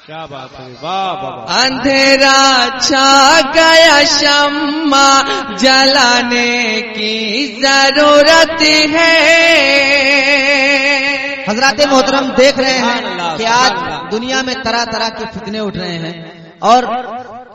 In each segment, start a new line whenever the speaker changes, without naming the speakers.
کیا بات ہے، واہ واہ۔
اندھیرا چھا گیا شمع جلانے کی ضرورت ہے۔
حضرات محترم دیکھ رہے ہیں کہ آج دنیا میں طرح طرح کے فتنے اٹھ رہے ہیں اور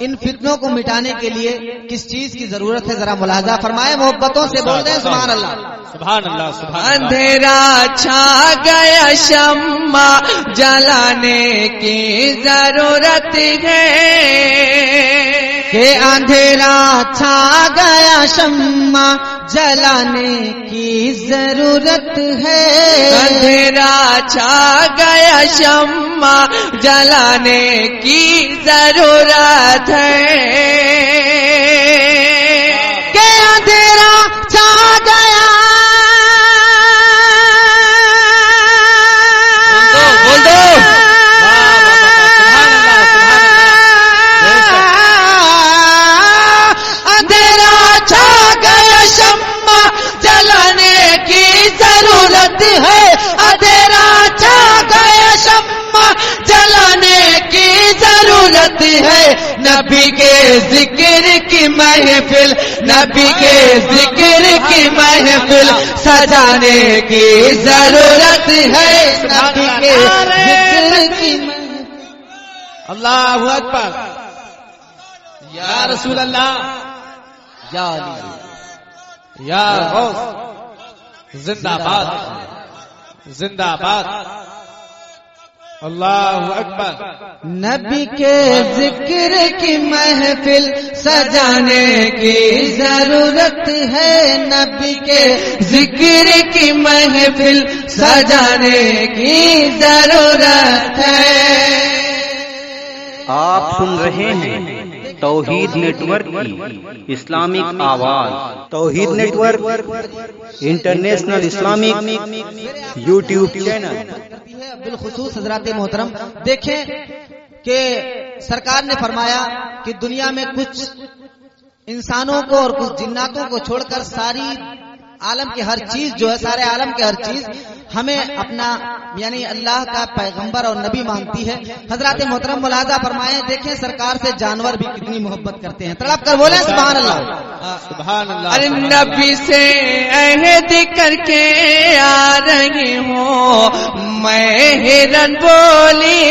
ان فتنوں کو مٹانے کے لیے کس چیز کی ضرورت ہے، ذرا ملاحظہ فرمائے، محبتوں سے بول دیں سبحان اللہ
سبحان اللہ سبحان اللہ۔
اندھیرا چھا گیا شمع جلانے کی ضرورت ہے
کہ اندھیرا چھا گیا شمع جلانے کی ضرورت ہے۔
اندھیرا چھا گیا شمع جلانے کی ضرورت ہے
کہ اندھیرا چھا گیا
بول دو اندھیرا چھا گیا شمع جلانے کی ضرورت ہے۔ اندھیرا چھا گیا شمع جلانے کی ضرورت ہے۔ نبی کے ذکر کی محفل، نبی کے ذکر کی محفل سجانے کی ضرورت ہے۔ نبی کے ذکر کی محفل۔
اللہ اکبر، یا رسول اللہ،
یا علی
یا غوث، زندہ باد زندہ باد، اللہ اکبر۔
نبی کے ذکر کی محفل سجانے کی ضرورت ہے۔ نبی کے
ذکر کی محفل سجانے کی ضرورت ہے۔
آپ سن رہے ہیں توحید نیٹ ورک کی اسلامک آواز۔ Tawheed network international Islamic YouTube channel.
بالخصوص حضرات محترم دیکھیں کہ سرکار نے فرمایا کہ دنیا میں کچھ انسانوں کو اور کچھ جناتوں کو چھوڑ کر ساری عالم کی ہر چیز جو ہے، سارے عالم کی ہر چیز ہمیں اپنا یعنی اللہ کا پیغمبر اور نبی مانتی ہے۔ حضرات محترم ملاحظہ فرمائیں، دیکھیں سرکار سے جانور بھی کتنی محبت کرتے ہیں، تڑپ کر بولیں سبحان اللہ
سبحان اللہ۔
ارے نبی سے عہد کر کے آ رہی ہوں میں ہرن بولی،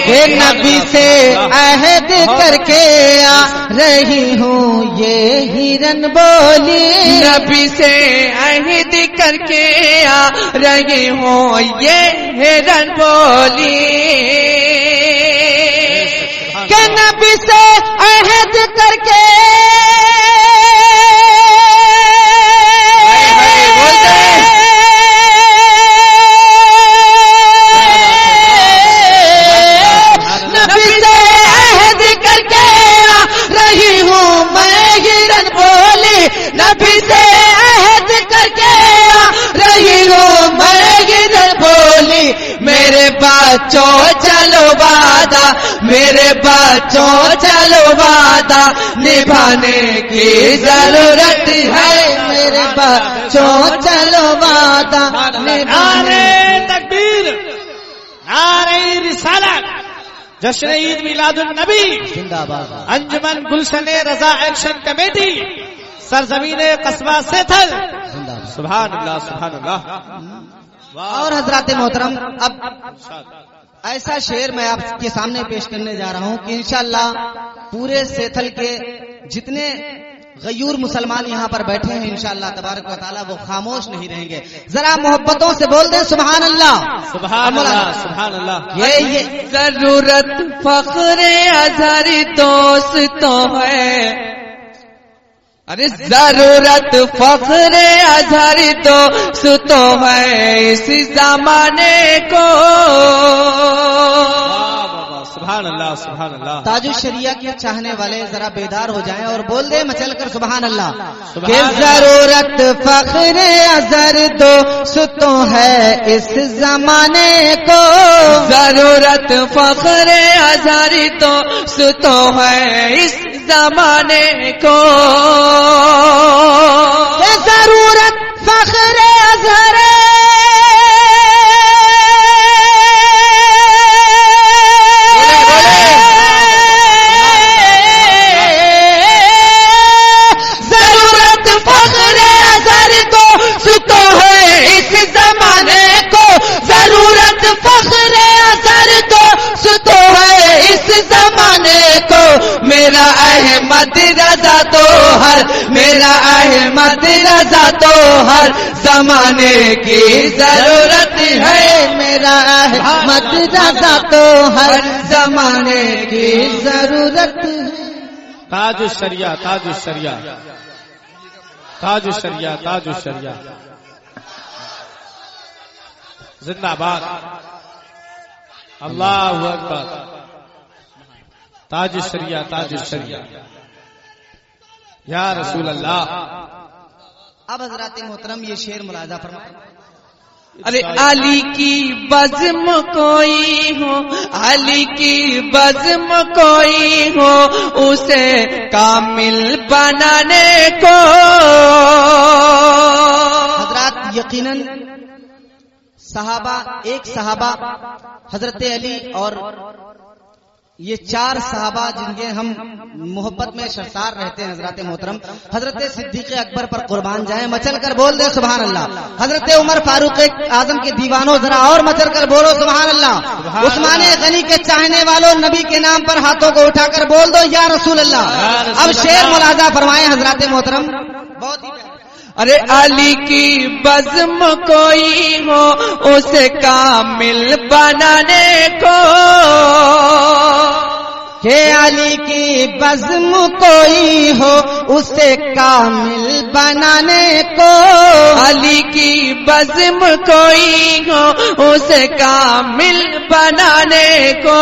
کہ نبی سے عہد کر کے آ رہی ہوں یہ ہرن بولی،
نبی سے عہد کر کے آ رہی ہوں یہ ہرن بولی،
کہ نبی سے عہد کر کے
نبی سے عہد کر کے آ رہی ہوں میں ہرن بولی، نبی سے عہد کر کے آ رہی ہوں میں ہرن بولی، میرے بچوں چلو وعدہ، میرے بچوں چلو وعدہ نبھانے کی ضرورت ہے، میرے بچوں چلو وعدہ
نعرہ تکبیر، نعرہ رسالت، جشن عید میلاد النبی،
زندہ باد
انجمن گلشن رضا ایکشن کمیٹی، سرزمین قصبہ سیتھل، سبحان اللہ سبحان اللہ۔
اور حضرات محترم اب ایسا شعر میں آپ کے سامنے پیش کرنے جا رہا ہوں کہ انشاءاللہ پورے سیتھل کے جتنے غیور مسلمان یہاں پر بیٹھے ہیں انشاءاللہ تبارک و تعالی وہ خاموش نہیں رہیں گے، ذرا محبتوں سے بول دیں سبحان اللہ
سبحان اللہ سبحان اللہ۔
یہ
ضرورت فخر اظہر دوستوں ہے، ارے ضرورت فخر اظہر دوستوں ہے اس زمانے کو،
سبحان اللہ سبحان اللہ۔
تاج الشریعہ کے چاہنے والے ذرا بیدار ہو جائیں اور بول دیں مچل کر سبحان اللہ
سبحان
کہ
اللہ۔
ضرورت فخر اظہر دوستوں ہے اس زمانے کو،
ضرورت فخر اظہر دوستوں ہے اس زمانے کو،
کہ ضرورت فخر اظہر
ہر زمانے کی ضرورت ہے
میرا احمد رضا تو ہر زمانے کی ضرورت ہے.
تاج الشریعہ تاج الشریعہ تاج الشریعہ تاج الشریعہ زندہ باد. اللہ اکبر. تاج الشریعہ تاج الشریعہ یا رسول اللہ.
اب حضرات محترم یہ شعر ملاحظہ فرمائیں.
ارے علی کی بزم کوئی ہو، علی کی بزم کوئی ہو، اسے کامل بنانے کو.
حضرات یقیناً صحابہ، ایک صحابہ حضرت علی اور یہ چار صحابہ جن کے ہم محبت میں شرسار رہتے ہیں حضرات محترم، حضرت صدیق اکبر پر قربان جائیں. مچل کر بول دے سبحان اللہ. حضرت عمر فاروق اعظم کے دیوانوں ذرا اور مچل کر بولو سبحان اللہ. عثمان غنی کے چاہنے والوں نبی کے نام پر ہاتھوں کو اٹھا کر بول دو یا رسول اللہ. اب شعر ملاحظہ فرمائیں حضرات محترم. بہت ہی
ارے علی کی بزم کوئی ہو، اسے کامل بنانے کو.
کہ علی کی بزم کوئی ہو، اسے کامل بنانے کو.
علی کی بزم کوئی ہو، اسے کامل بنانے کو.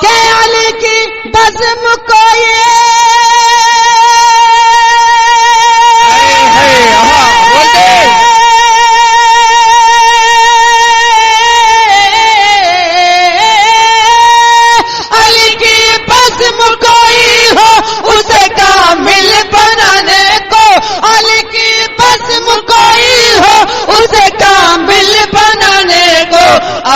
کہ علی کی بزم کوئی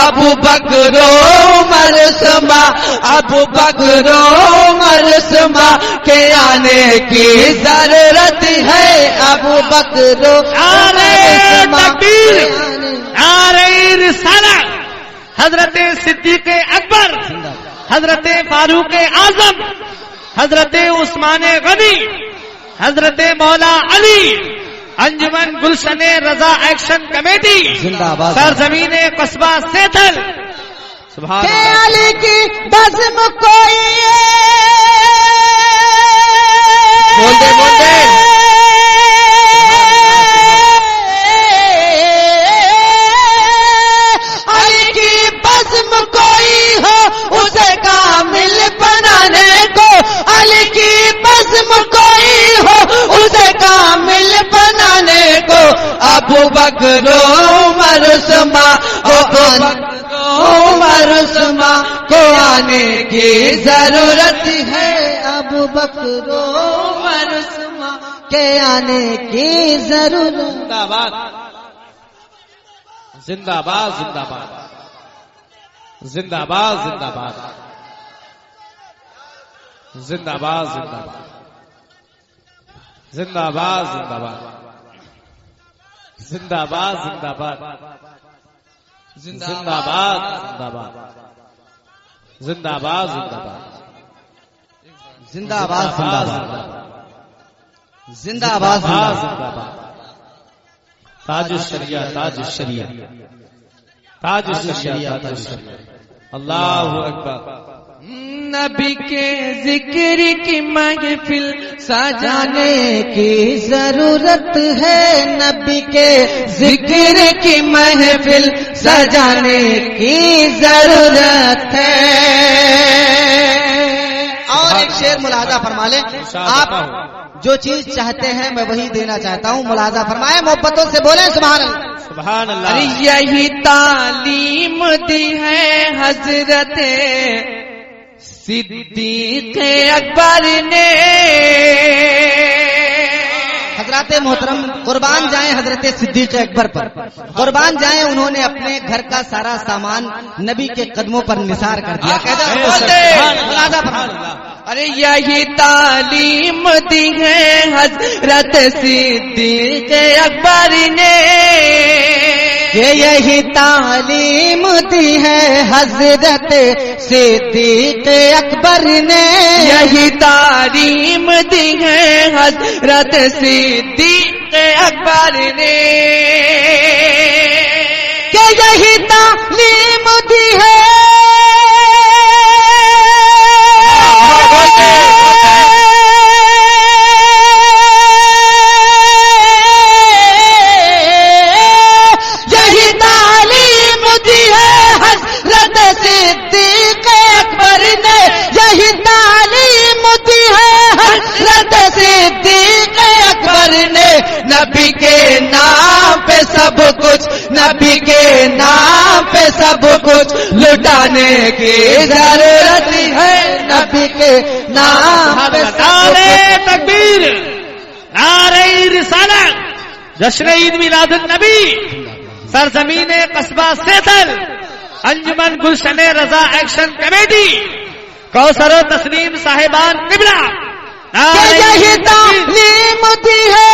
ابو بکر عمر عثمان، ابو بکر عمر عثمان کے آنے کی ضرورت ہے. ابو بکر
رسالہ حضرت صدیق اکبر، حضرت فاروق اعظم، حضرت عثمان غنی، حضرت مولا علی، انجمن گلشن رضا ایکشن کمیٹی
زندہ باد.
سرزمین قصبہ سیتھل. سبحان
کہ
اللہ.
علی کی بزم کوئی
بول دے بول دے.
علی کی بزم کوئی ہو، اسے کامل بنانے کو. علی کی بزم کوئی ہو، اسے کامل بنانے کو.
ابو بکر عمر عثمان، عمر عثمان کو آنے کی ضرورت ہے.
ابو بکر عمر عثمان کے آنے کی ضرورت.
زندہ باد زندہ باد زندہ باد زندہ باد زندہ باد زندہ باد زندہ باد زندہ باد زندہ باد زندہ باد زندہ باد زندہ باد
زندہ باد.
تاج الشریعہ تاج الشریعہ تاج الشریعہ تاج الشریعہ. اللہ اکبر.
نبی کے ذکر کی محفل سجانے
کی ضرورت ہے. نبی کے
ذکر کی محفل سجانے کی ضرورت ہے.
اور ایک شعر ملاحظہ فرما لیں. آپ جو چیز چاہتے ہیں میں وہی دینا چاہتا ہوں. ملاحظہ فرمائیں، محبتوں سے بولیں سبحان اللہ.
سبحان اللہ.
ارے یہی تعلیم دی ہے حضرت صدیق اکبر نے.
حضرات محترم قربان جائیں حضرت صدیق اکبر پر، قربان جائیں. انہوں نے اپنے گھر کا سارا سامان نبی کے قدموں پر نثار کر دیا.
ارے یہی تعلیم دی ہے حضرت صدیق اکبر نے.
یہی تعلیم دی ہے حضرت صدیق اکبر نے.
یہی تعلیم دی ہے حضرت صدیق صدیق اکبر نے
کہ یہی تعلیم دی ہے
نبی کے نام پہ سب کچھ، نبی کے نام پہ سب کچھ لٹانے کی ضرورت ہے، نبی کے نام پہ
نعرہ تکبیر، نعرہ رسالت، جشن عید میلاد النبی، سرزمین قصبہ سیتل، انجمن گلشن رضا ایکشن کمیٹی، کوثر و تسلیم صاحبان قبلہ،
یہی تعلیم دی ہے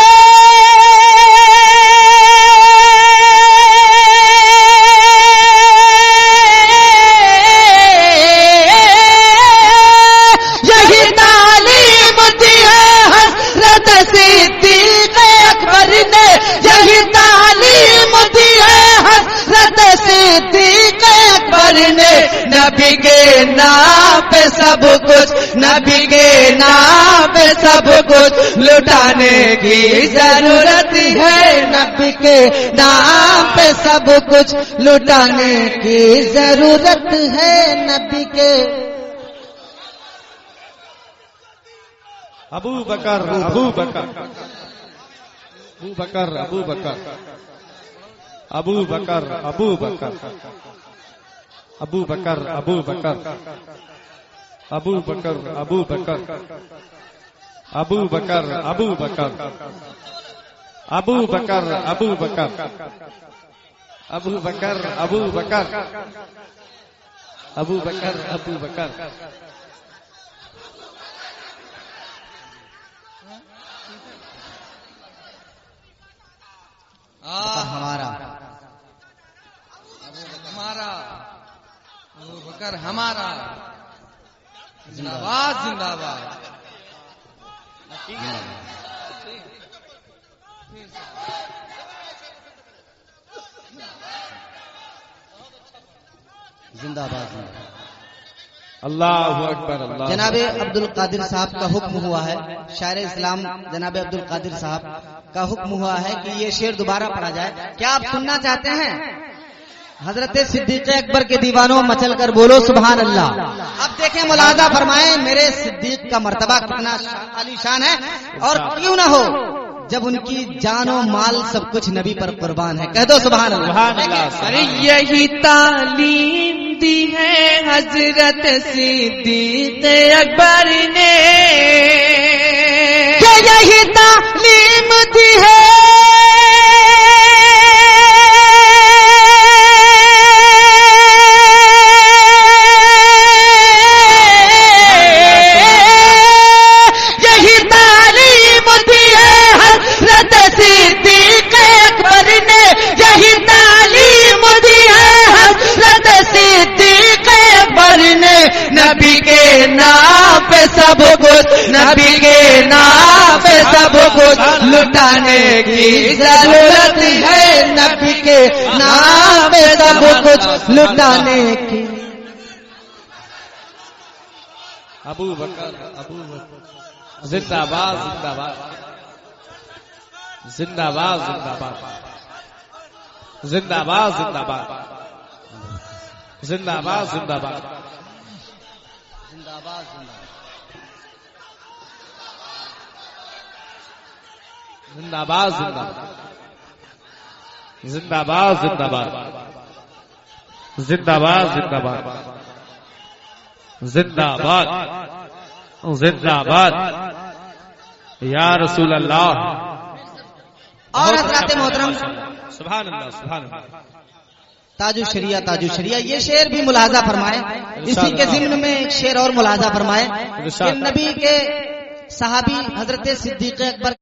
نبی کے نام پہ سب کچھ، نبی کے نام پہ سب کچھ لٹانے کی ضرورت ہے، نبی کے نام پہ سب کچھ لٹانے کی ضرورت ہے، نبی کے
ابو بکر ابو بکر ابو بکر ابو بکر ابو بکر ابو بکر ابو بکر ابو بکر ابو بکر ابو بکر ابو بکر ابو بکر ابو بکر ابو بکر ابو بکر ابو بکر ابو بکر ابو بکر
ہمارا
ہمارا ابو بکر ہمارا، زندہ باد زندہ باد۔
زندہ باد۔
اللہ اکبر اللہ۔
جناب عبد القادر صاحب کا حکم ہوا ہے، شاعر اسلام جناب عبد القادر صاحب کا حکم ہوا ہے کہ یہ شعر دوبارہ پڑھا جائے، کیا آپ سننا چاہتے ہیں؟ حضرت صدیق اکبر کے دیوانوں مچل کر بولو سبحان اللہ۔ اب دیکھیں ملاحظہ فرمائیں میرے صدیق کا مرتبہ کتنا عالی شان ہے، اور کیوں نہ ہو جب ان کی جان و مال سب کچھ نبی پر قربان ہے، کہہ دو سبحان اللہ۔
ارے یہی تعلیم دی ہے حضرت صدیق اکبر نے،
یہی تعلیم دی ہے
نبی کے نام پہ سب کچھ، نبی کے نام پہ سب کچھ لٹانے کی ضرورت ہے، نبی کے نام پہ سب کچھ لٹانے کی۔
ابو بکر ابو بکر زندہ باد زندہ باد زندہ باد زندہ باد زندہ باد زندہ باد زندہ باد زندہ باد زندہ باد زندہ باد زندہ باد زندہ باد زندہ باد زندہ باد زندہ باد یا رسول اللہ۔
اور حضرات محترم
سبحان اللہ سبحان اللہ۔
تاج الشریعہ تاج الشریعہ یہ شعر بھی ملاحظہ فرمائے، اسی کے ضمن میں ایک شعر اور ملاحظہ فرمائے کہ نبی کے صحابی حضرت صدیق اکبر